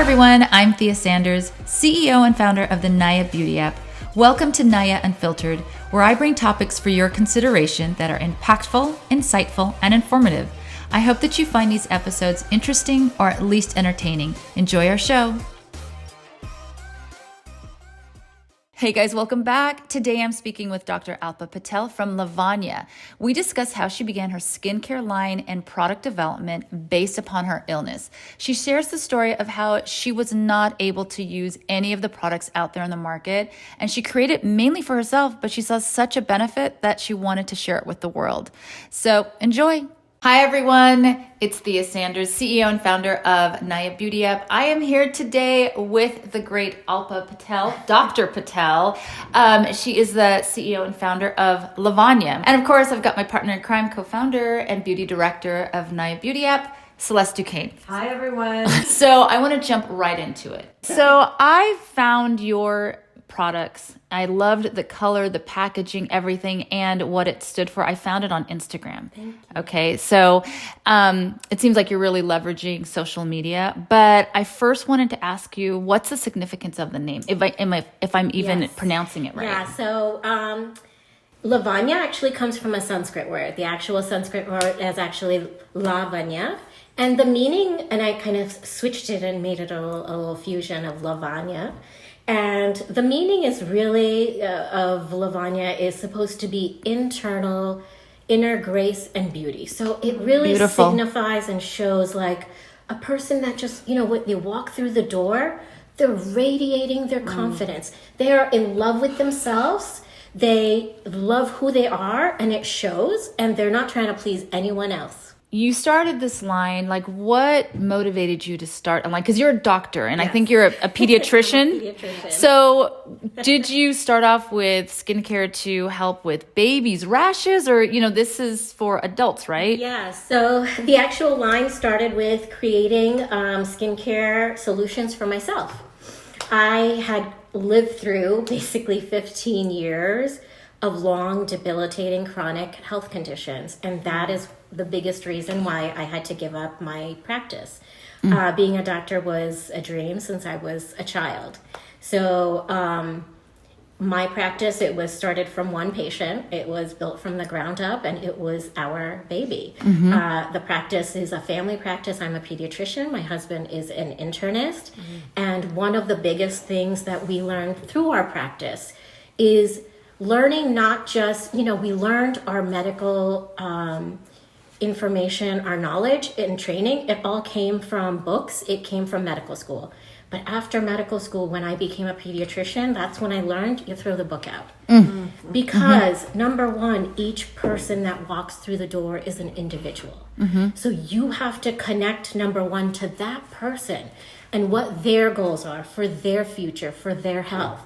everyone, I'm Thea Sanders, CEO and founder of the Naya Beauty app. Welcome to Naya Unfiltered, where I bring topics for your consideration that are impactful, insightful, and informative. I hope that you find these episodes interesting or at least entertaining. Enjoy our show. Hey guys, welcome back. Today I'm speaking with Dr. Alpa Patel from Luvanya. We discuss how she began her skincare line and product development based upon her illness. She shares the story of how she was not able to use any of the products out there on the market, and she created mainly for herself, but she saw such a benefit that she wanted to share it with the world. So enjoy. Hi everyone, it's Thea Sanders, CEO and founder of Naya Beauty app. I am here today with the great Alpa Patel, Dr. Patel. She is the CEO and founder of Luvanya. And of course, I've got my partner in crime, co-founder and beauty director of Naya Beauty app, Celeste Duquesne. Hi everyone. So I want to jump right into it. So I found your products. I loved the color, the packaging, everything, and what it stood for. I found it on Instagram. Thank you. Okay, so it seems like you're really leveraging social media, but I first wanted to ask you, what's the significance of the name, if I'm even pronouncing it right? Yeah, so Luvanya actually comes from a Sanskrit word. The actual Sanskrit word is actually Lavanya. And the meaning, and I kind of switched it and made it a little fusion of Luvanya. And the meaning is really of Luvanya is supposed to be internal, inner grace and beauty. So it really signifies and shows like a person that just, when they walk through the door, they're radiating their confidence. They are in love with themselves. They love who they are, and it shows, and they're not trying to please anyone else. You started this line, what motivated you to start? Because you're a doctor, and yes. I think you're a pediatrician. So did you start off with skincare to help with babies' rashes, or, this is for adults, right? Yeah, so the actual line started with creating skincare solutions for myself. I had lived through basically 15 years of long, debilitating, chronic health conditions. And that is the biggest reason why I had to give up my practice. Being a doctor was a dream since I was a child. So my practice, it was started from one patient. It was built from the ground up, and it was our baby. The practice is a family practice. I'm a pediatrician. My husband is an internist. And one of the biggest things that we learned through our practice is learning not just, we learned our medical information, our knowledge and training. It all came from books. It came from medical school. But after medical school, when I became a pediatrician, that's when I learned you throw the book out. Because number one, each person that walks through the door is an individual. So you have to connect, number one, to that person and what their goals are for their future, for their health.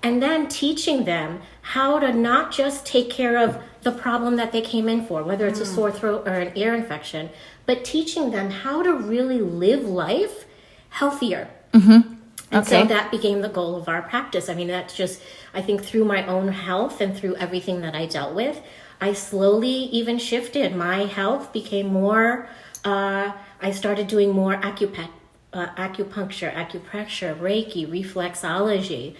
And then teaching them how to not just take care of the problem that they came in for, whether it's a sore throat or an ear infection, but teaching them how to really live life healthier. And so that became the goal of our practice. I mean, that's just, I think through my own health and through everything that I dealt with, I slowly even shifted. My health became more, I started doing more acupuncture, acupressure, Reiki, reflexology.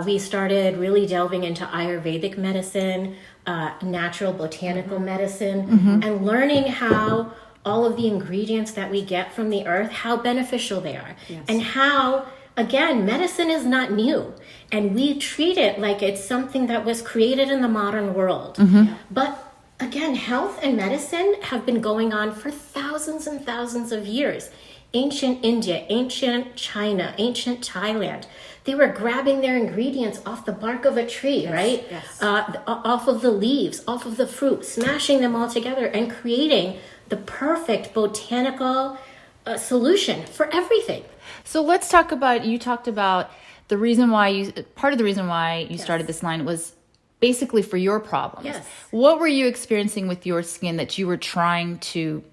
We started really delving into Ayurvedic medicine, natural botanical medicine, and learning how all of the ingredients that we get from the earth, how beneficial they are. And how, again, medicine is not new. And we treat it like it's something that was created in the modern world. But again, health and medicine have been going on for thousands and thousands of years. Ancient India, ancient China, ancient Thailand. They were grabbing their ingredients off the bark of a tree, right? Off of the leaves, off of the fruit, smashing them all together and creating the perfect botanical solution for everything. So let's talk about, you talked about the reason why part of the reason why you started this line was basically for your problems. What were you experiencing with your skin that you were trying to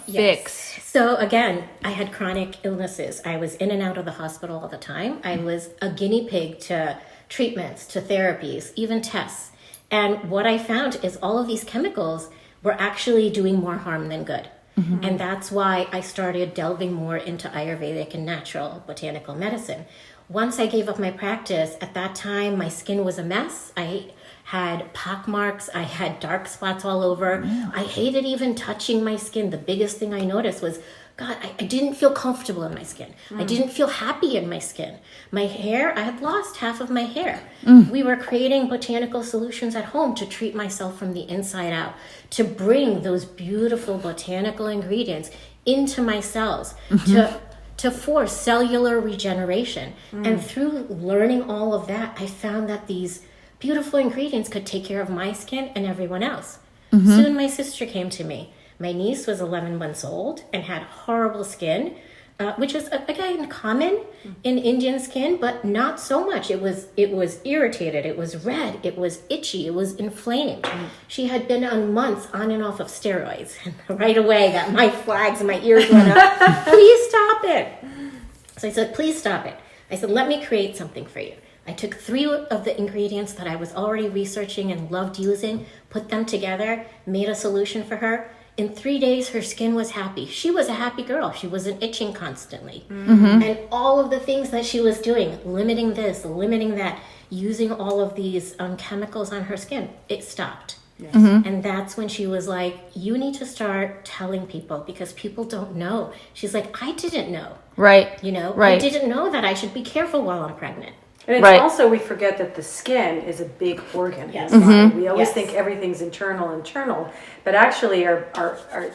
fix? So again, I had chronic illnesses. I was in and out of the hospital all the time. I was a guinea pig to treatments, to therapies, even tests. And what I found is all of these chemicals were actually doing more harm than good. And that's why I started delving more into Ayurvedic and natural botanical medicine. Once I gave up my practice, at that time, my skin was a mess. I had pock marks. I had dark spots all over. I hated even touching my skin. The biggest thing I noticed was, God, I didn't feel comfortable in my skin. I didn't feel happy in my skin. My hair, I had lost half of my hair. We were creating botanical solutions at home to treat myself from the inside out, to bring those beautiful botanical ingredients into my cells, to force cellular regeneration. And through learning all of that, I found that these beautiful ingredients could take care of my skin and everyone else. Soon my sister came to me. My niece was 11 months old and had horrible skin, which is, again, common in Indian skin, but not so much. It was irritated, it was red, it was itchy, it was inflamed. She had been on months on and off of steroids. And right away, that my flags and my ears went up. Please stop it. So I said, please stop it. I said, let me create something for you. I took 3 of the ingredients that I was already researching and loved using, put them together, made a solution for her. In 3 days, her skin was happy. She was a happy girl. She wasn't itching constantly. And all of the things that she was doing, limiting this, limiting that, using all of these chemicals on her skin, it stopped. Yes. And that's when she was like, you need to start telling people because people don't know. She's like, I didn't know. Right. I didn't know that I should be careful while I'm pregnant. And it's also, we forget that the skin is a big organ. Yes. We always think everything's internal, but actually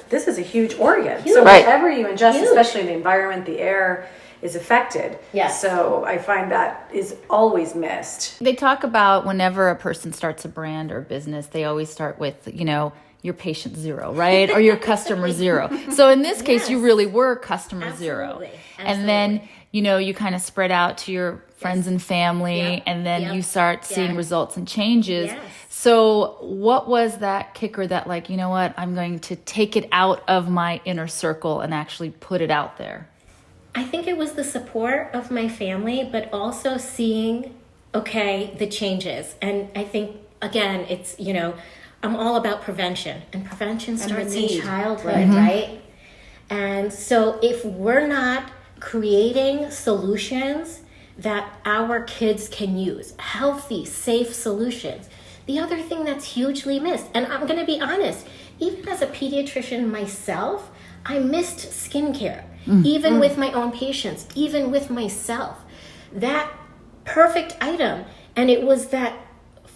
this is a huge organ. Huge. So whatever you ingest, especially in the environment, the air is affected. Yes. So I find that is always missed. They talk about whenever a person starts a brand or business, they always start with, your patient 0, right? Or your customer 0. So in this case, you really were customer 0. And then, you kind of spread out to your friends and family, and then you start seeing results and changes. Yes. So what was that kicker that like, you know what, I'm going to take it out of my inner circle and actually put it out there? I think it was the support of my family, but also seeing, the changes. And I think, again, it's, I'm all about prevention, and prevention starts in childhood, right? And so if we're not creating solutions that our kids can use, healthy, safe solutions. The other thing that's hugely missed, and I'm going to be honest, even as a pediatrician myself, I missed skincare, even with my own patients, even with myself. That perfect item, and it was that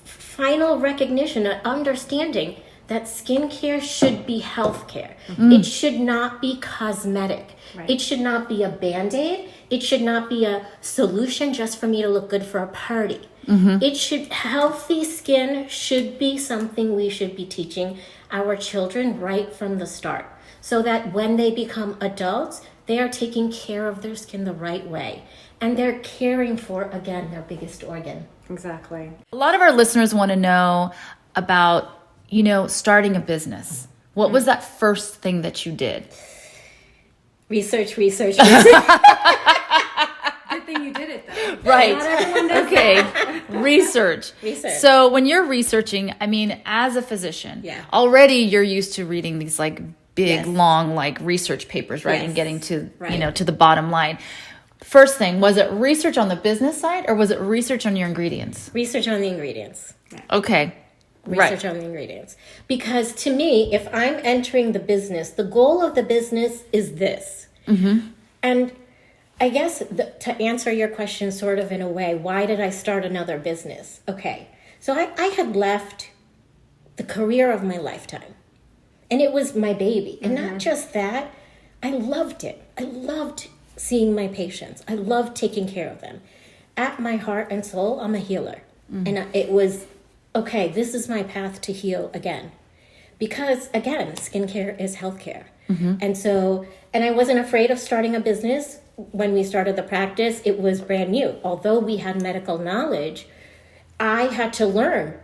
final recognition, an understanding that skincare should be healthcare. It should not be cosmetic. Right. It should not be a Band-Aid. It should not be a solution just for me to look good for a party. Healthy skin should be something we should be teaching our children right from the start, so that when they become adults, they are taking care of their skin the right way. And they're caring for, again, their biggest organ. Exactly. A lot of our listeners want to know about starting a business. What was that first thing that you did? Research. Good thing you did it, though. Right. Not everyone does Okay. Research. So when you're researching, as a physician, already you're used to reading these like big, long, like research papers, right? And getting to, to the bottom line. First thing, was it research on the business side or was it research on your ingredients? Research on the ingredients. Okay. Research on the ingredients. Because to me, if I'm entering the business, the goal of the business is this. And I guess to answer your question sort of in a way, why did I start another business? Okay. So I had left the career of my lifetime. And it was my baby. And not just that, I loved it. I loved seeing my patients. I loved taking care of them. At my heart and soul, I'm a healer. And it was, okay, this is my path to heal again. Because, again, skincare is healthcare. And I wasn't afraid of starting a business. When we started the practice, it was brand new. Although we had medical knowledge, I had to learn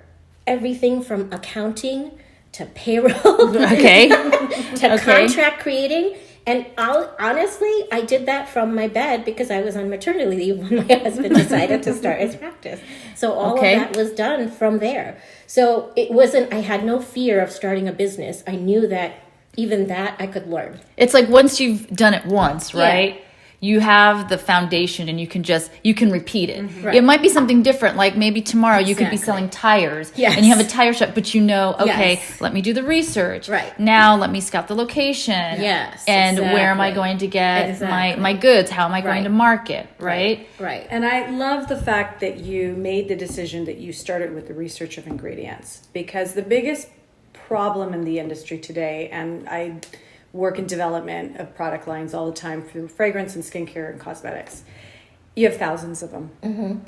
everything from accounting to payroll to contract creating. And honestly, I did that from my bed because I was on maternity leave when my husband decided to start his practice. So all of that was done from there. So it wasn't, I had no fear of starting a business. I knew that even that I could learn. It's like once you've done it once, right? You have the foundation and you can repeat it. Right. It might be something different. Like maybe tomorrow you could be selling tires and you have a tire shop, but you know, okay, let me do the research. Right. Now let me scout the location. Yes. And where am I going to get my goods? How am I going to market? Right. Right. And I love the fact that you made the decision that you started with the research of ingredients, because the biggest problem in the industry today, and I work in development of product lines all the time through fragrance and skincare and cosmetics. You have thousands of them. Mm-hmm.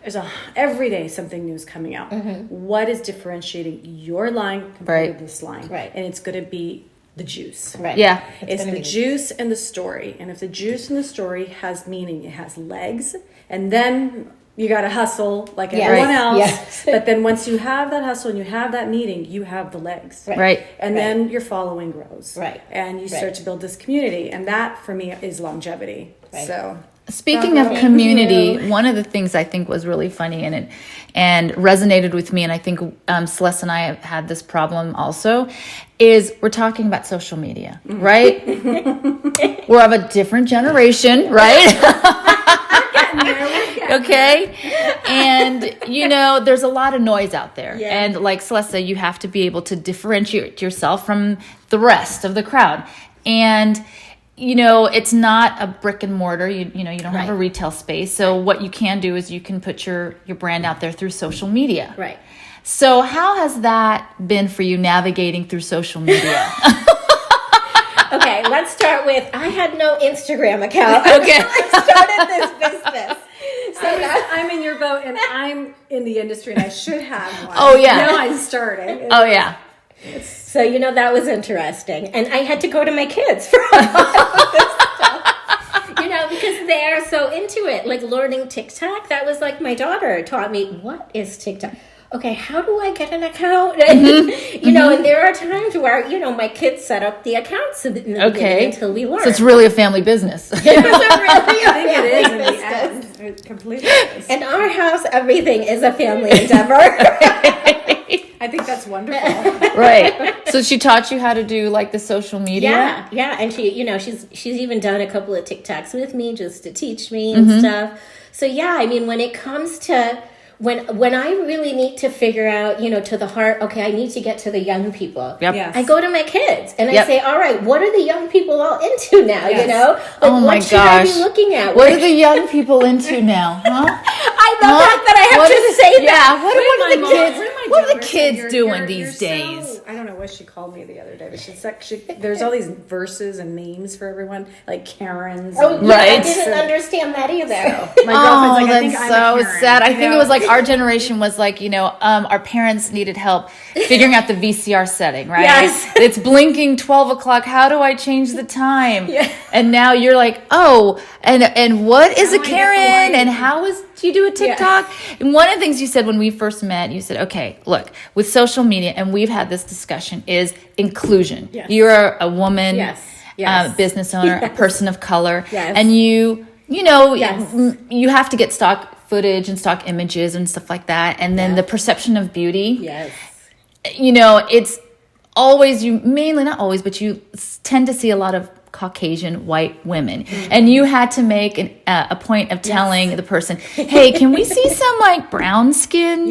There's every day something new is coming out. Mm-hmm. What is differentiating your line compared to this line? Right. And it's going to be the juice. Right. Yeah. It's the juice and the story. And if the juice and the story has meaning, it has legs, and then you got to hustle like everyone else. Yes. But then once you have that hustle and you have that meeting, you have the legs. Right. And then your following grows. Right. And you start to build this community. And that, for me, is longevity. Right. So, speaking of community, one of the things I think was really funny and resonated with me, and I think Celeste and I have had this problem also, is we're talking about social media, right? We're of a different generation, right? Okay. And, you know, there's a lot of noise out there. Yeah. And like Celeste said, you have to be able to differentiate yourself from the rest of the crowd. And, you know, it's not a brick and mortar. You know, you don't have a retail space. So what you can do is you can put your brand out there through social media. Right. So how has that been for you navigating through social media? Okay, let's start with, I had no Instagram account. Okay. I started this business. So I'm in your boat, and I'm in the industry, and I should have one. Oh, yeah. Now I started. Oh, yeah. So, you know, that was interesting. And I had to go to my kids for a lot of this stuff. You know, because they're so into it. Like learning TikTok, that was like my daughter taught me, what is TikTok? Okay, how do I get an account? And, you know, and there are times where, you know, my kids set up the accounts in the beginning until we learn. So it's really a family business. It's really I think it is in the end. It completely is. In our house, everything is a family endeavor. I think that's wonderful. Right. So she taught you how to do like the social media? Yeah. And she, you know, she's even done a couple of TikToks with me just to teach me and stuff. So yeah, I mean, when it comes to when I really need to figure out, you know, to the heart, okay, I need to get to the young people. Yep. Yes. I go to my kids and I say, all right, what are the young people all into now, you know? Like, oh my what should I be looking at? What are the young people into now, huh? I know that I have to say that. What are the kids doing these days? I don't know what she called me the other day, but she's like, there's all these verses and memes for everyone, like Karens. Oh, and, yeah, I didn't understand that either. My girlfriend's like, I think that's I'm a so Karen, sad. I you think know? it was like our generation was like, you know, our parents needed help figuring out the VCR setting, right? Yes. It's blinking 12 o'clock. How do I change the time? Yeah. And now you're like, oh, and what is a Karen? And how do you do a TikTok? Yeah. And one of the things you said when we first met, you said, okay, look, with social media, and we've had this discussion, is inclusion. Yes. You're a woman, business owner, a person of color, and you know, you have to get stock footage and stock images and stuff like that. And then the perception of beauty, you know, it's always, not always, but you tend to see a lot of Caucasian white women. And you had to make a point of telling the person, hey, can we see some like brown skin?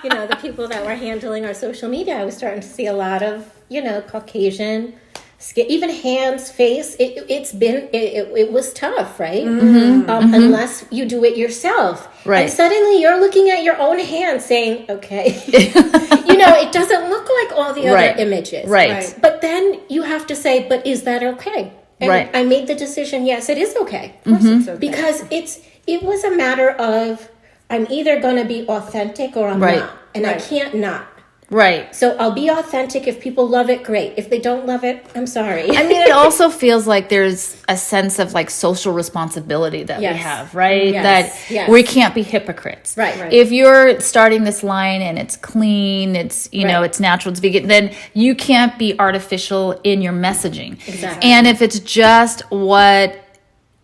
You know, the people that were handling our social media, I was starting to see a lot of, you know, Caucasian skin, even hands, face. It was tough, right? Unless you do it yourself. Right. And suddenly you're looking at your own hand saying, okay, you know, it doesn't look like all the other images. Right. But then you have to say, but is that okay? And I made the decision, yes, it is okay. Of course it's okay. Because it was a matter of, I'm either going to be authentic or I'm not. And I can't not. Right. So I'll be authentic. If people love it, great. If they don't love it, I'm sorry. I mean, it also feels like there's a sense of like social responsibility that we have, right? That we can't be hypocrites. Right. If you're starting this line and it's clean, it's, you know, it's natural, it's vegan, then you can't be artificial in your messaging. Exactly. And if it's just what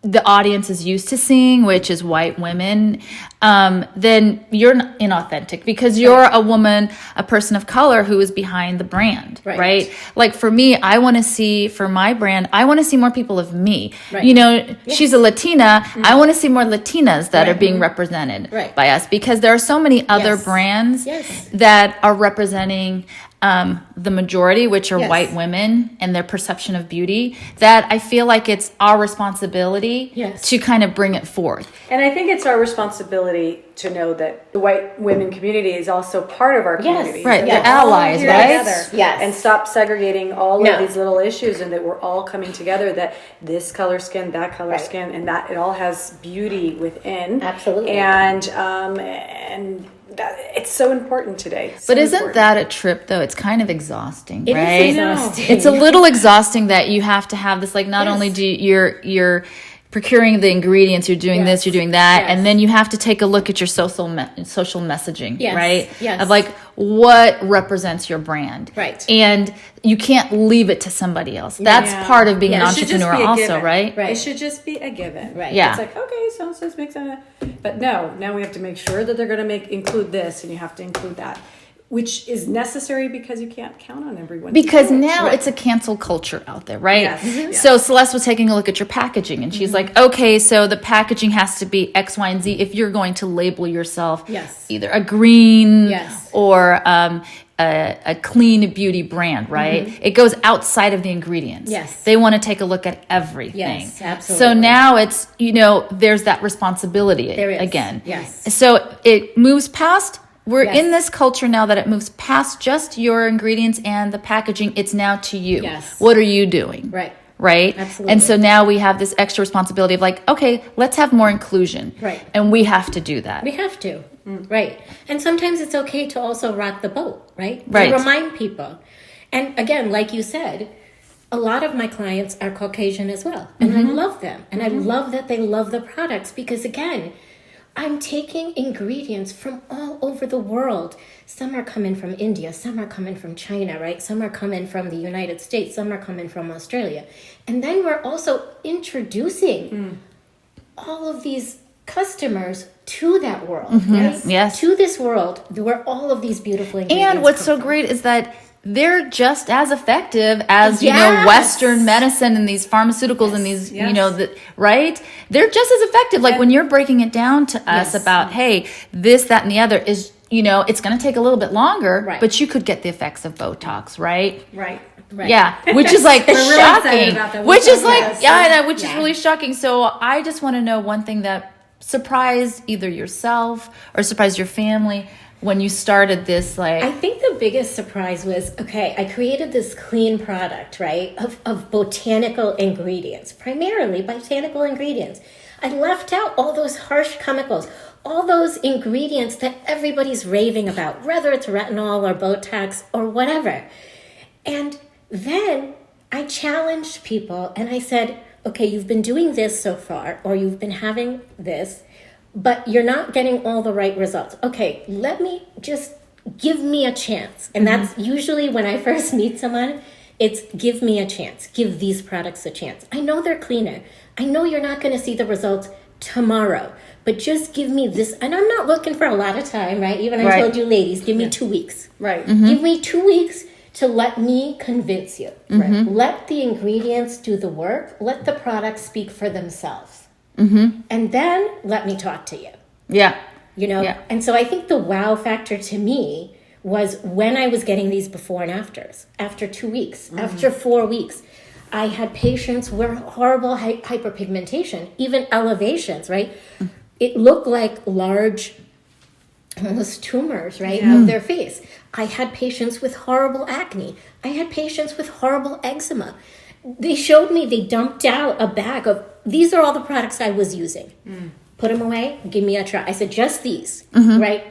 the audience is used to seeing, which is white women, then you're inauthentic because you're a woman, a person of color who is behind the brand, right? Like for me, I want to see, for my brand, I want to see more people of me. You know, she's a Latina. I want to see more Latinas that are being represented by us, because there are so many other brands that are representing the majority, which are white women and their perception of beauty, that I feel like it's our responsibility to kind of bring it forth. And I think it's our responsibility to know that the white women community is also part of our community. Right, the allies, right? Yes. And stop segregating all of these little issues, and that we're all coming together, that this color skin, that color skin, and that it all has beauty within. Absolutely. And it's so important today. But isn't that a trip, though? It's kind of exhausting, right? It is exhausting. It's a little exhausting that you have to have this, like, not only do you're procuring the ingredients, you're doing this, you're doing that, and then you have to take a look at your social messaging, right? Of like, what represents your brand, right? And you can't leave it to somebody else. That's part of being an entrepreneur, also, right? It should just be a given, right? Yeah. It's like, okay, so says mix it, but no, now we have to make sure that they're going to include this, and you have to include that, which is necessary because you can't count on everyone. Because now it's a cancel culture out there, right? Yes. So Celeste was taking a look at your packaging, and she's like, okay, so the packaging has to be X, Y, and Z if you're going to label yourself either a green or a clean beauty brand, right? It goes outside of the ingredients. They want to take a look at everything. Yes, absolutely. So now it's, there's that responsibility again. So it moves past. We're in this culture now that it moves past just your ingredients and the packaging. It's now to you. What are you doing? Right? Absolutely. And so now we have this extra responsibility of like, okay, let's have more inclusion. And we have to do that. We have to. Right. And sometimes it's okay to also rock the boat, right? Right. To remind people. And again, like you said, a lot of my clients are Caucasian as well. And I love them. And I love that they love the products because, again, I'm taking ingredients from all over the world. Some are coming from India, some are coming from China, right? Some are coming from the United States, some are coming from Australia. And then we're also introducing all of these customers to that world, right? Yes. To this world where all of these beautiful ingredients And what's so from. great is that they're just as effective as, Western medicine and these pharmaceuticals and these, right? They're just as effective. Like when you're breaking it down to us about, hey, this, that, and the other is, it's going to take a little bit longer, but you could get the effects of Botox, right? Right. Yeah, which is like really shocking. about that. Which is like, which is really shocking. So I just want to know one thing that surprised either yourself or surprised your family when you started this, like... I think the biggest surprise was, I created this clean product, right, of botanical ingredients, primarily botanical ingredients. I left out all those harsh chemicals, all those ingredients that everybody's raving about, whether it's retinol or Botox or whatever. And then I challenged people and I said, okay, you've been doing this so far, or you've been having this, but you're not getting all the right results. Okay, let me just give me a chance. And that's usually when I first meet someone, it's give me a chance. Give these products a chance. I know they're cleaner. I know you're not going to see the results tomorrow, but just give me this. And I'm not looking for a lot of time, right? Even I told you ladies, give me 2 weeks. Right. Give me 2 weeks to let me convince you. Let the ingredients do the work. Let the products speak for themselves. And then let me talk to you. And so I think the wow factor to me was when I was getting these before and afters. After 2 weeks, after 4 weeks, I had patients with horrible hyperpigmentation, even elevations, right? It looked like large, almost tumors, right, of their face. I had patients with horrible acne. I had patients with horrible eczema. They showed me, they dumped out a bag of, these are all the products I was using. Put them away, give me a try. I said, just these, right?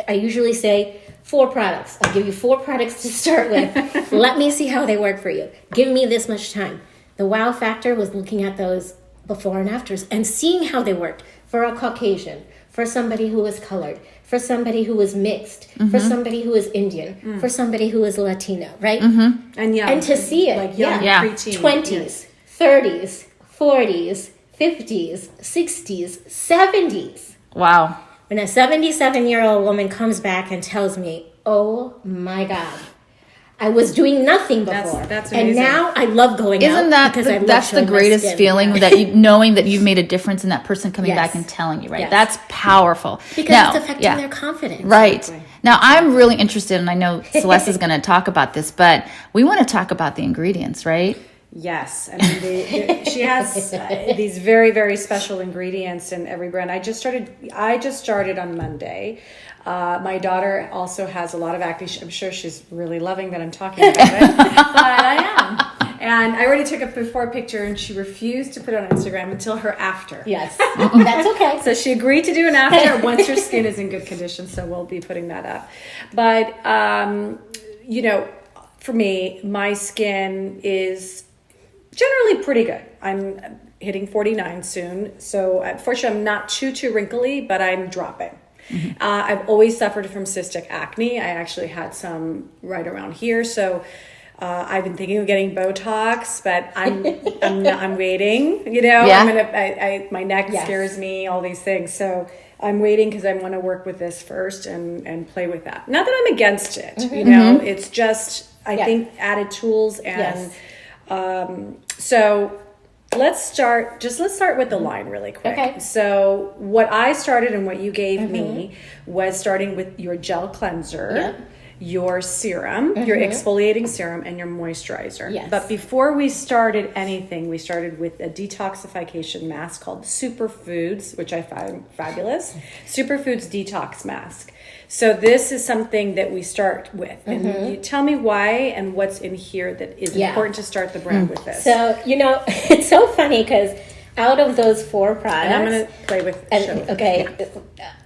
I usually say 4 products. I'll give you 4 products to start with. Let me see how they work for you. Give me this much time. The wow factor was looking at those before and afters and seeing how they worked for a Caucasian, for somebody who was colored, for somebody who was mixed, for somebody who was Indian, for somebody who was Latino, right? And young. And to see it, like young, preteen. 20s, 30s, 40s, 50s, 60s, 70s. Wow. When a 77-year-old woman comes back and tells me, oh my God, I was doing nothing before. That's amazing. And now I love going out. Isn't that because I love that's the showing my greatest skin. feeling that you knowing that you've made a difference in that person coming Yes. back and telling you, right? Yes. That's powerful. Because Now, it's affecting their confidence. Right. Exactly. Now, I'm really interested, and I know Celeste is going to talk about this, but we want to talk about the ingredients, right? Yes, I mean she has these very, very special ingredients in every brand. I just started on Monday. My daughter also has a lot of acne. I'm sure she's really loving that I'm talking about it, but I am. And I already took a before picture, and she refused to put it on Instagram until her after. Yes, that's okay. So she agreed to do an after once her skin is in good condition. So we'll be putting that up. But for me, my skin is generally pretty good. I'm hitting 49 soon. So unfortunately, I'm not too wrinkly, but I'm dropping. Mm-hmm. I've always suffered from cystic acne. I actually had some right around here. So I've been thinking of getting Botox, but I'm waiting. Yeah. My neck scares me, all these things. So I'm waiting because I want to work with this first and play with that. Not that I'm against it. Mm-hmm. It's just I think added tools and. So let's start with the line really quick. Okay. So what I started and what you gave me was starting with your gel cleanser, your serum, your exfoliating serum, and your moisturizer. Yes. But before we started anything, we started with a detoxification mask called Superfoods, which I find fabulous. Superfoods Detox Mask. So this is something that we start with. And you tell me why and what's in here that is important to start the brand with this. So, it's so funny because out of those 4 products... And I'm going to play with...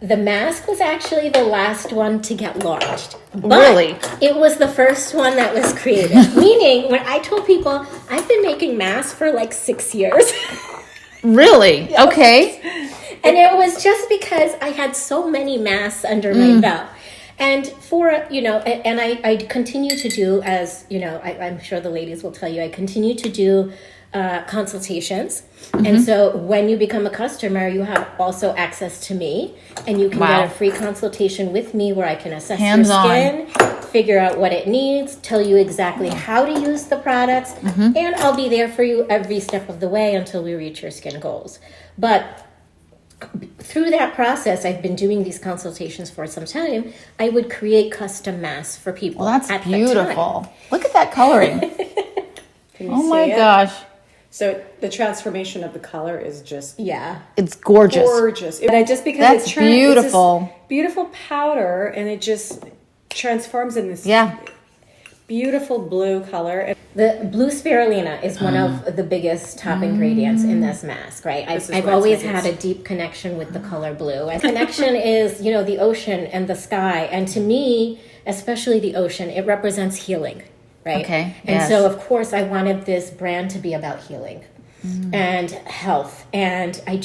the mask was actually the last one to get launched. But Really? it was the first one that was created. Meaning, when I told people, I've been making masks for like 6 years. Really? Okay. And it was just because I had so many masks under my belt. And and I continue to do, as, I'm sure the ladies will tell you, I continue to do consultations. And so when you become a customer, you have also access to me. And you can get a free consultation with me where I can assess your skin, figure out what it needs, tell you exactly how to use the products. And I'll be there for you every step of the way until we reach your skin goals. But through that process, I've been doing these consultations for some time. I would create custom masks for people. Well, that's beautiful. Look at that coloring. Oh my gosh. So the transformation of the color is just It's gorgeous. gorgeous. Just because That's beautiful. It's this beautiful powder, and it just transforms in this beautiful blue color. The blue spirulina is one of the biggest top ingredients in this mask, right? I've always had a deep connection with the color blue. And connection is, the ocean and the sky. And to me, especially the ocean, it represents healing, right? Okay, And so, of course, I wanted this brand to be about healing and health. And I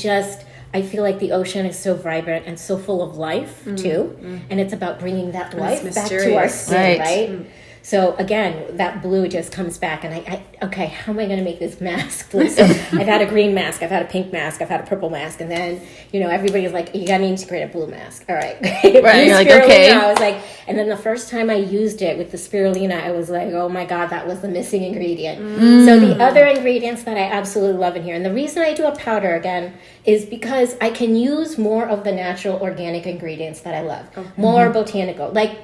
feel like the ocean is so vibrant and so full of life, too. And it's about bringing that life back to our skin, right? So again, that blue just comes back, and okay, how am I going to make this mask blue? So I've had a green mask, I've had a pink mask, I've had a purple mask, and then everybody's like, you got to integrate a blue mask. All right, You're like, okay. I was like, and then the first time I used it with the spirulina, I was like, oh my God, that was the missing ingredient. So the other ingredients that I absolutely love in here, and the reason I do a powder again is because I can use more of the natural organic ingredients that I love, more botanical, like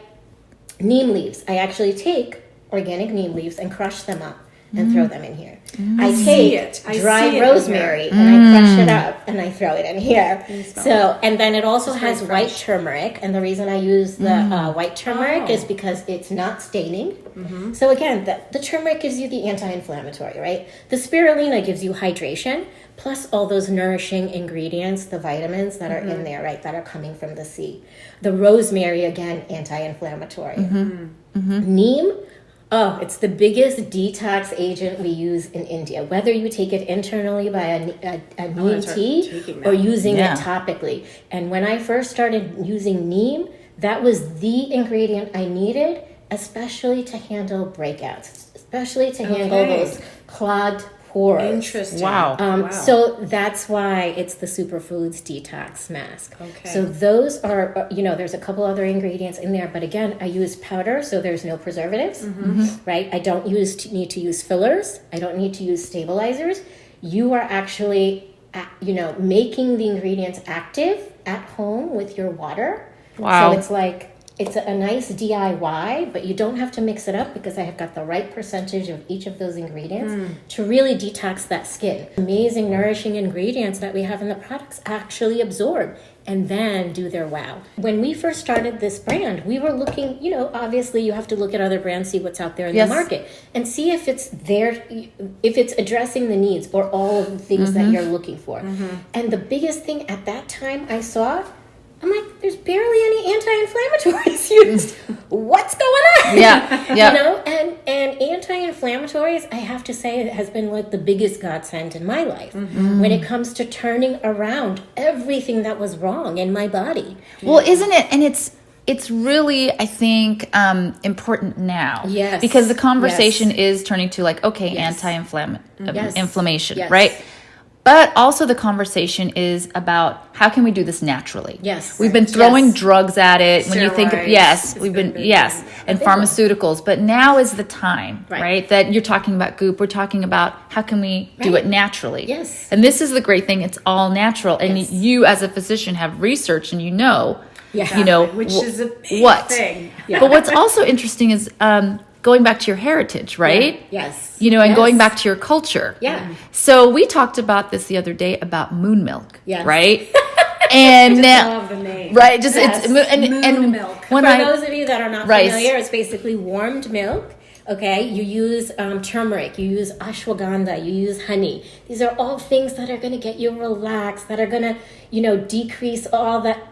neem leaves. I actually take organic neem leaves and crush them up and throw them in here. I take dry rosemary and I crush it up and I throw it in here. So, and then it also has white turmeric. And the reason I use the white turmeric is because it's not staining. So again, the turmeric gives you the anti-inflammatory, right? The spirulina gives you hydration, plus all those nourishing ingredients, the vitamins that are in there, right, that are coming from the sea. The rosemary, again, anti-inflammatory. Neem, it's the biggest detox agent we use in India. Whether you take it internally by a neem tea or using it topically. And when I first started using neem, that was the ingredient I needed, especially to handle breakouts, especially to handle those clogged pores. Interesting. Wow. So that's why it's the Superfoods Detox Mask. Okay. So those are, there's a couple other ingredients in there, but again, I use powder, so there's no preservatives, right? I don't need to use fillers. I don't need to use stabilizers. You are actually, making the ingredients active at home with your water. Wow. So it's like, it's a nice DIY, but you don't have to mix it up because I have got the right percentage of each of those ingredients to really detox that skin. Amazing, nourishing ingredients that we have in the products actually absorb and then do their wow. When we first started this brand, we were looking, obviously you have to look at other brands, see what's out there in the market, and see if it's there, if it's addressing the needs or all of the things that you're looking for. And the biggest thing at that time I saw, I'm like, there's barely any anti-inflammatories used. What's going on? Yeah. And anti-inflammatories, I have to say, it has been like the biggest godsend in my life when it comes to turning around everything that was wrong in my body. Well, isn't it? And it's really, I think, important now. Yes. Because the conversation is turning to anti-inflammation, right? But also the conversation is about how can we do this naturally? Yes. We've been throwing drugs at it. When you think of, and pharmaceuticals. But now is the time, right? That you're talking about goop. We're talking about how can we do it naturally? Yes. And this is the great thing. It's all natural. And you as a physician have researched and which is a big thing. Yeah. But what's also interesting is going back to your heritage, right? Yes. And going back to your culture. Yeah. So we talked about this the other day about moon milk, right? And I love the name. Right, Yes. and milk. For those of you that are not familiar, it's basically warmed milk. Okay, you use turmeric, you use ashwagandha, you use honey. These are all things that are going to get you relaxed, that are going to, decrease all that.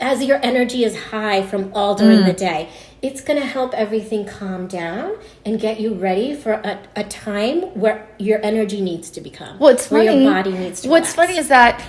As your energy is high from all during the day, it's going to help everything calm down and get you ready for a time where your energy needs to become. Well, it's funny. Where your body needs to What's relax. funny is that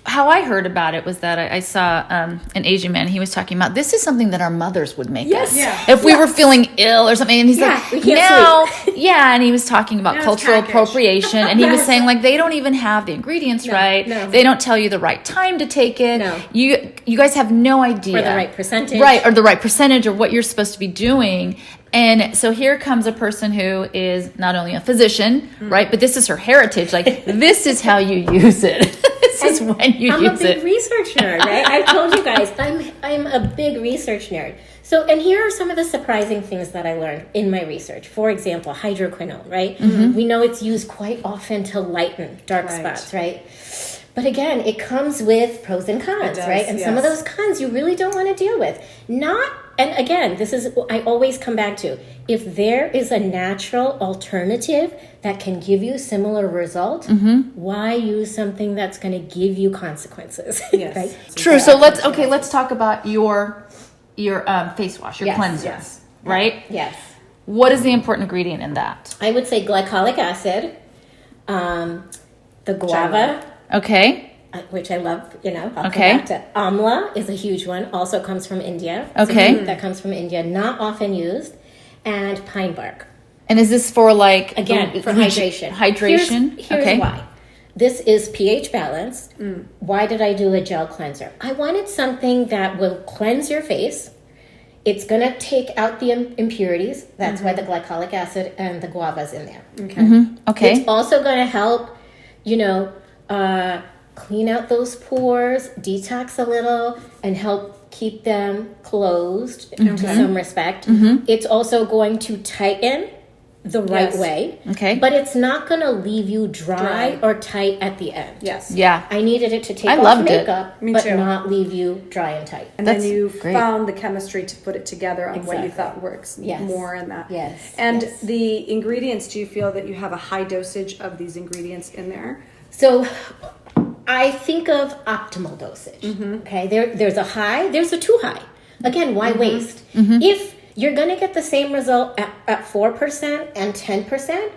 how I heard about it was that I saw an Asian man. He was talking about this is something that our mothers would make us if we were feeling ill or something. And he's like, we can't sleep. and he was talking about cultural appropriation, and he was saying like they don't even have the ingredients right. No. They don't tell you the right time to take it. No. You guys have no idea For the right percentage. right, or the right percentage or what you're supposed to be doing. And so here comes a person who is not only a physician, right, but this is her heritage. Like this is how you use it. This is when you I'm use a big it. research nerd, right? I told you guys, I'm a big research nerd. So, and here are some of the surprising things that I learned in my research. For example, hydroquinone, right? We know it's used quite often to lighten dark spots, right? But again, it comes with pros and cons, right? And some of those cons you really don't want to deal with. And again, this is, I always come back to, if there is a natural alternative that can give you similar results, why use something that's going to give you consequences? Yes. Right? True. So let's talk about your face wash, your cleanser, right? Yes. What is the important ingredient in that? I would say glycolic acid, the guava, Okay. which I love, I'll come back to. Amla is a huge one, also comes from India. It's Okay. a fruit that comes from India, not often used. And pine bark. And is this for like Again, for hydration. Hydration? Here's why. This is pH balanced. Why did I do a gel cleanser? I wanted something that will cleanse your face. It's going to take out the impurities. That's why the glycolic acid and the guava's in there. Okay. Okay. It's also going to help, clean out those pores, detox a little, and help keep them closed to some respect. It's also going to tighten the right way. Okay. But it's not going to leave you dry or tight at the end. Yes. Yeah. I needed it to take I off loved it. makeup, Me but too. not leave you dry and tight. And That's then you great. found the chemistry to put it together on what you Exactly. thought works Yes. more in that. Yes. And Yes. the ingredients, do you feel that you have a high dosage of these ingredients in there? So I think of optimal dosage. Okay, there's a high, there's a too high. Again, why waste? If you're going to get the same result at 4% and 10%,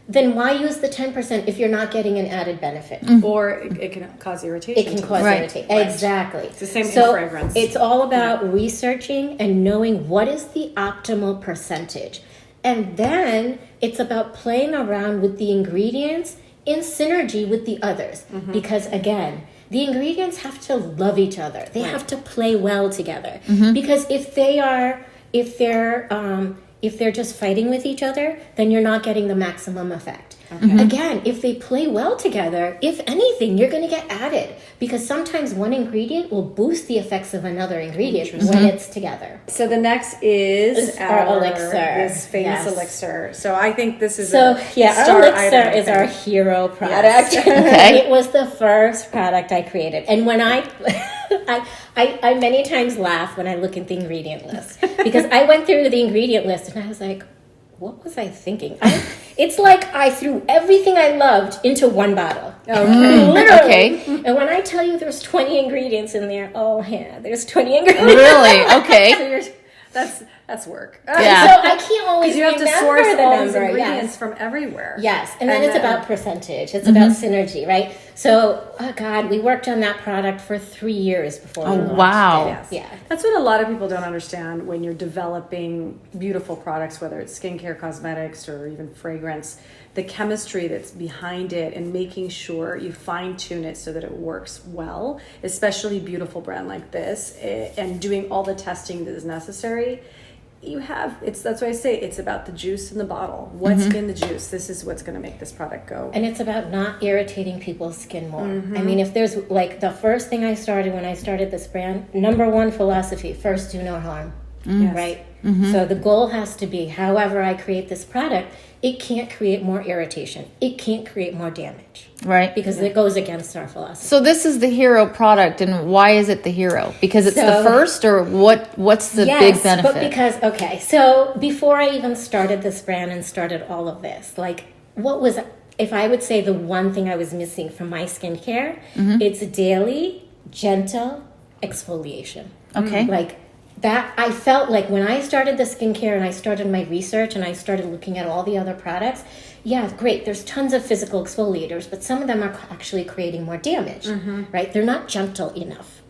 then why use the 10% if you're not getting an added benefit? Or it can cause irritation. It can cause Right. irritation. Exactly. It's the same in so fragrance. It's all about researching and knowing what is the optimal percentage. And then it's about playing around with the ingredients in synergy with the others. Because again, the ingredients have to love each other. They have to play well together. Because if they're just fighting with each other, then you're not getting the maximum effect. Again, if they play well together, if anything, you're going to get added, because sometimes one ingredient will boost the effects of another ingredient when it's together. So the next is our elixir. This famous elixir. So I think this is our star elixir item, is our hero product. Yes. Okay. It was the first product I created, and when I many times laugh when I look at the ingredient list, because I went through the ingredient list and I was like, what was I thinking? It's like I threw everything I loved into one bottle. Literally. Okay. And when I tell you there's 20 ingredients in there, oh yeah, there's 20 ingredients. Really? Okay. That's work. Yeah. So I can't always You have to remember source the all number. these ingredients Yes. from everywhere. Yes, and then it's about percentage. It's about synergy, right? So, oh God, we worked on that product for 3 years before we launched wow. it. Yes. Yeah. That's what a lot of people don't understand when you're developing beautiful products, whether it's skincare, cosmetics, or even fragrance. The chemistry that's behind it and making sure you fine tune it so that it works well, especially a beautiful brand like this, and doing all the testing that is necessary. That's why I say it's about the juice in the bottle. What's in the juice? This is what's going to make this product go. And it's about not irritating people's skin more. I mean, if there's like the first thing I started when I started this brand, number one philosophy, first do no harm, right? So the goal has to be, however I create this product, it can't create more irritation. It can't create more damage. Right. Because it goes against our philosophy. So this is the hero product, and why is it the hero? Because it's the first, or what's the big benefit? But because, okay, so before I even started this brand and started all of this, like, what was, if I would say the one thing I was missing from my skincare, it's daily, gentle exfoliation. Okay. Like, that, I felt like when I started the skincare and I started my research and I started looking at all the other products, yeah, great, there's tons of physical exfoliators, but some of them are actually creating more damage, right? They're not gentle enough.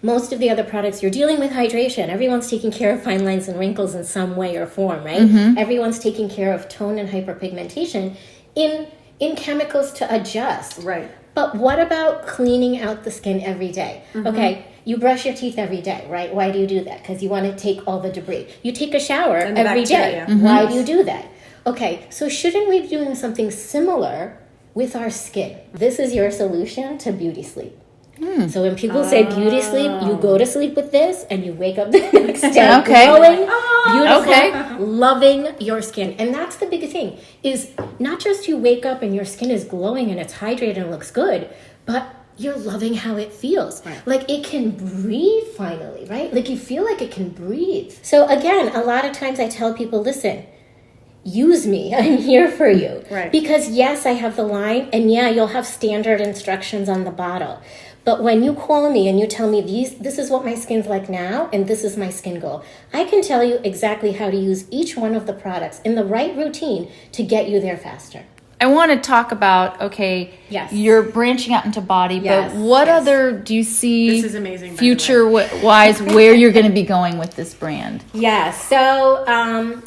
Most of the other products, you're dealing with hydration. Everyone's taking care of fine lines and wrinkles in some way or form, right? Everyone's taking care of tone and hyperpigmentation in chemicals to adjust. Right. But what about cleaning out the skin every day? Okay, you brush your teeth every day, right? Why do you do that? Because you want to take all the debris. You take a shower every day. Why do you do that? Okay, so shouldn't we be doing something similar with our skin? This is your solution to beauty sleep. So when people say beauty sleep, you go to sleep with this and you wake up the next day glowing, beautiful, loving your skin. And that's the big thing, is not just you wake up and your skin is glowing and it's hydrated and looks good, but you're loving how it feels. Like it can breathe finally, right? Like you feel like it can breathe. So again, a lot of times I tell people, listen, use me. I'm here for you. Right. Because yes, I have the line, and yeah, you'll have standard instructions on the bottle. But when you call me and you tell me this is what my skin's like now, and this is my skin goal, I can tell you exactly how to use each one of the products in the right routine to get you there faster. I want to talk about, you're branching out into body, but what other do you see This is amazing, future-wise where you're going to be going with this brand? Yeah, so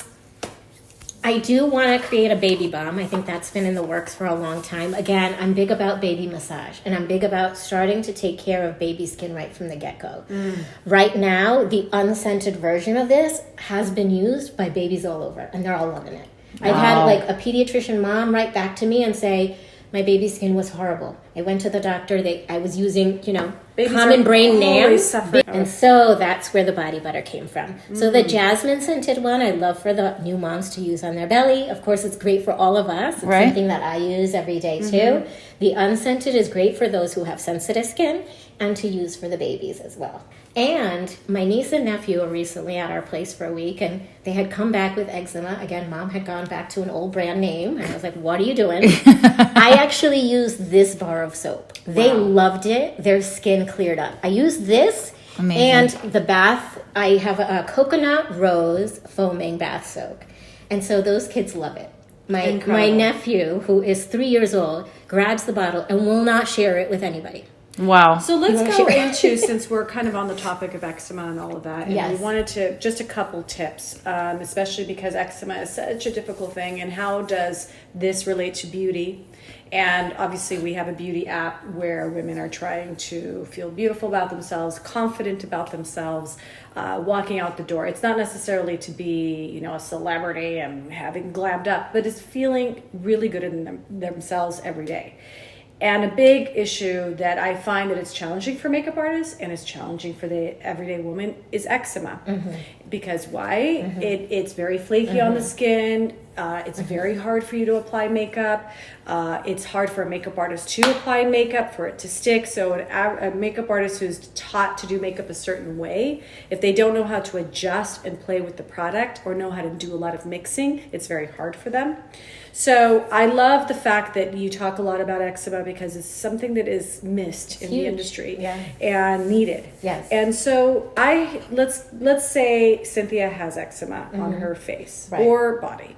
I do want to create a baby balm. I think that's been in the works for a long time. Again, I'm big about baby massage, and I'm big about starting to take care of baby skin right from the get-go. Right now, the unscented version of this has been used by babies all over, and they're all loving it. I've had like a pediatrician mom write back to me and say, my baby's skin was horrible. I went to the doctor. I was using, Babies common brain names. suffering. And so that's where the body butter came from. So the jasmine scented one, I love for the new moms to use on their belly. Of course, it's great for all of us. It's something that I use every day too. The unscented is great for those who have sensitive skin and to use for the babies as well. And my niece and nephew were recently at our place for a week, and they had come back with eczema. Again, mom had gone back to an old brand name, and I was like, what are you doing? I actually used this bar of soap. They loved it. Their skin cleared up. I used this. Amazing. And the bath, I have a coconut rose foaming bath soak. And so those kids love it. My nephew, who is 3 years old, grabs the bottle and will not share it with anybody. Wow. So let's You go wanna share? into, since we're kind of on the topic of eczema and all of that, and Yes. we wanted to, just a couple tips, especially because eczema is such a difficult thing, and how does this relate to beauty? And obviously we have a beauty app where women are trying to feel beautiful about themselves, confident about themselves, walking out the door. It's not necessarily to be, you know, a celebrity and having glammed up, but it's feeling really good in themselves every day. And a big issue that I find that it's challenging for makeup artists and it's challenging for the everyday woman is eczema. Because why? It's very flaky on the skin. It's very hard for you to apply makeup. It's hard for a makeup artist to apply makeup, for it to stick. So a makeup artist who's taught to do makeup a certain way, if they don't know how to adjust and play with the product or know how to do a lot of mixing, it's very hard for them. So I love the fact that you talk a lot about eczema because it's something that is missed in the industry and needed. Yes. And so let's say Cynthia has eczema on her face or body.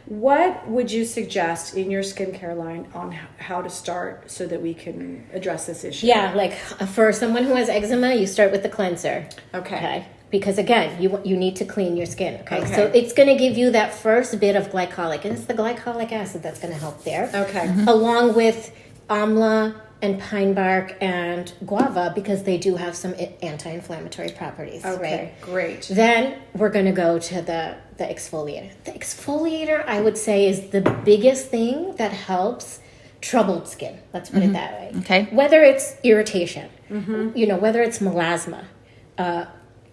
What would you suggest in your skincare line on how to start so that we can address this issue? Yeah, like for someone who has eczema, you start with the cleanser. Okay. Because again, you need to clean your skin. Okay. Okay. So it's going to give you that first bit of glycolic, and it's the glycolic acid that's going to help there. Okay. Along with amla and pine bark and guava, because they do have some anti-inflammatory properties. Okay, Right? great. Then we're going to go to the exfoliator. The exfoliator, I would say, is the biggest thing that helps troubled skin. Let's put it that way. Okay. Whether it's irritation, you know, whether it's melasma,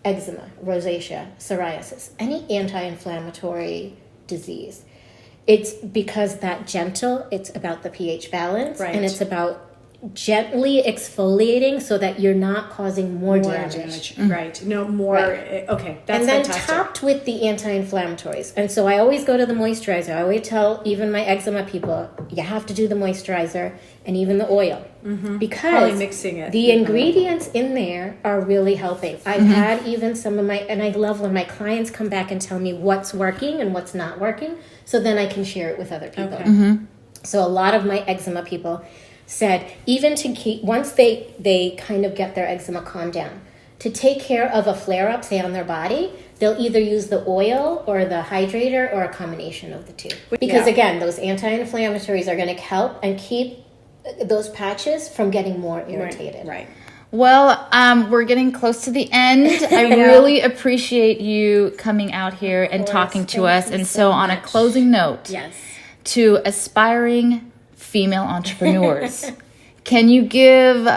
eczema, rosacea, psoriasis, any anti-inflammatory disease. It's because it's about the pH balance, Right. and it's about gently exfoliating so that you're not causing more damage. Right. No more. Right. Okay. That's And then fantastic. topped with the anti-inflammatories. And so I always go to the moisturizer. I always tell even my eczema people, you have to do the moisturizer and even the oil. Probably Because mixing it. the ingredients in there are really helping. I've had even some of and I love when my clients come back and tell me what's working and what's not working, so then I can share it with other people. Okay. So a lot of my eczema people said, even to keep, once they kind of get their eczema calmed down, to take care of a flare-up, say on their body, they'll either use the oil or the hydrator or a combination of the two. Because again, those anti-inflammatories are going to help and keep those patches from getting more irritated. Right. Well, we're getting close to the end. I really appreciate you coming out here and talking to Thank us. you And so so on a much. closing note, Yes. to aspiring female entrepreneurs, can you give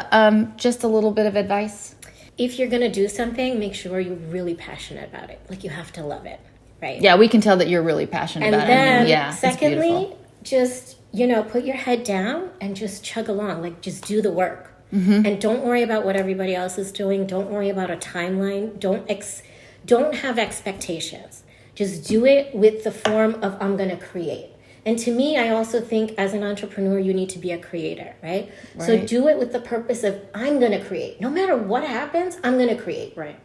just a little bit of advice? If you're going to do something, make sure you're really passionate about it. Like, you have to love it, right? Yeah, we can tell that you're really passionate And about then, it. Yeah, it's secondly, beautiful. just, put your head down and just chug along. Like, just do the work. And don't worry about what everybody else is doing. Don't worry about a timeline. Don't have expectations. Just do it with the form of, I'm going to create. And to me, I also think as an entrepreneur, you need to be a creator, right? So do it with the purpose of, I'm going to create. No matter what happens, I'm going to create. Right.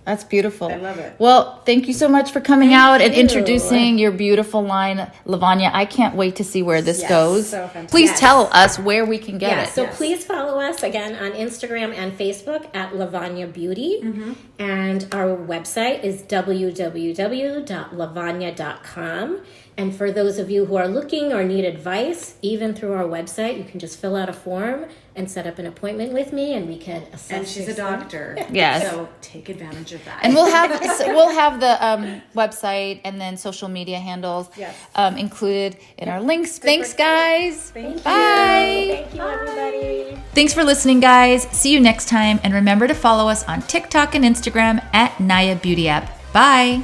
That's beautiful. I love it. Well, thank you so much for coming out and you. introducing your beautiful line, Luvanya. I can't wait to see where this goes. So fantastic. Please Yes. tell us where we can get it. So please follow us again on Instagram and Facebook at Luvanya Beauty. And our website is www.luvanya.com. And for those of you who are looking or need advice, even through our website, you can just fill out a form and set up an appointment with me, and we can assess. And she's your a skin. doctor. Yes. So take advantage of that. And we'll have the website and then social media handles included in our links. Thanks, guys. Thank you. Bye. Thank you, everybody. Thanks for listening, guys. See you next time. And remember to follow us on TikTok and Instagram at Naya Beauty App. Bye.